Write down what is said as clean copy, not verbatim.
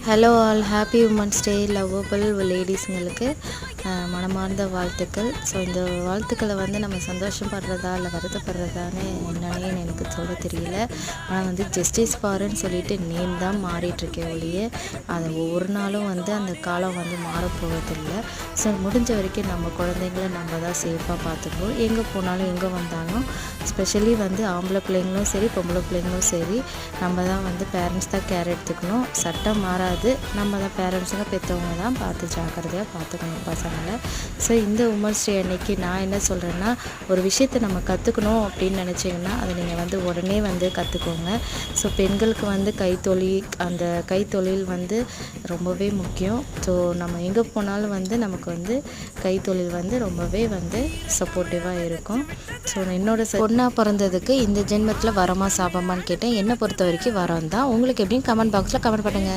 Hello all, happy women's day lovable லேடிஸுங்களுக்கு மனமார்ந்த வாழ்த்துக்கள். ஸோ இந்த வாழ்த்துக்களை வந்து நம்ம சந்தோஷப்படுறதா இல்லை வருத்தப்படுறதான்னு என்னன்னே எனக்கு சொல்ல தெரியல. ஆனால் வந்து ஜஸ்டிஸ் ஃபார்ன்னு சொல்லிட்டு நேம் தான் மாறிட்டுருக்கே ஒழிய அதை ஒவ்வொரு நாளும் வந்து அந்த காலம் வந்து மாறப்போவதில்லை. ஸோ முடிஞ்ச வரைக்கும் நம்ம குழந்தைங்கள நம்ம தான் சேஃபாக பார்த்துக்குவோம். எங்கே போனாலும் எங்கே வந்தாலும் ஸ்பெஷலி வந்து ஆம்பளை பிள்ளைங்களும் சரி பொம்பளை பிள்ளைங்களும் சரி நம்ம தான் வந்து பேரண்ட்ஸ் தான் கேர் எடுத்துக்கணும். சட்டம் மாறாது, நம்ம தான் பேரண்ட்ஸுங்க பெற்றவங்க தான் பார்த்து ஜாக்கிரதையாக பார்த்துக்கணும் பசங்களை. ஸோ இந்த உமன்ஸ் டே அன்னைக்கு நான் என்ன சொல்கிறேன்னா, ஒரு விஷயத்தை நம்ம கற்றுக்கணும் அப்படின்னு நினச்சிங்கன்னா அதை நீங்கள் வந்து உடனே வந்து கற்றுக்கோங்க. ஸோ பெண்களுக்கு வந்து அந்த கைத்தொழில் வந்து ரொம்பவே முக்கியம். ஸோ நம்ம எங்கே போனாலும் வந்து நமக்கு வந்து கைத்தொழில் வந்து ரொம்பவே வந்து சப்போர்ட்டிவாக இருக்கும். ஸோ என்னோட பொண்ணாக பிறந்ததுக்கு இந்த ஜென்மத்தில் வரமா சாபமான்னு கேட்டேன். என்னை பொறுத்த வரைக்கும் வரம் தான். உங்களுக்கு எப்படின்னு கமெண்ட் பாக்ஸில் கமெண்ட் பண்ணுங்கள்.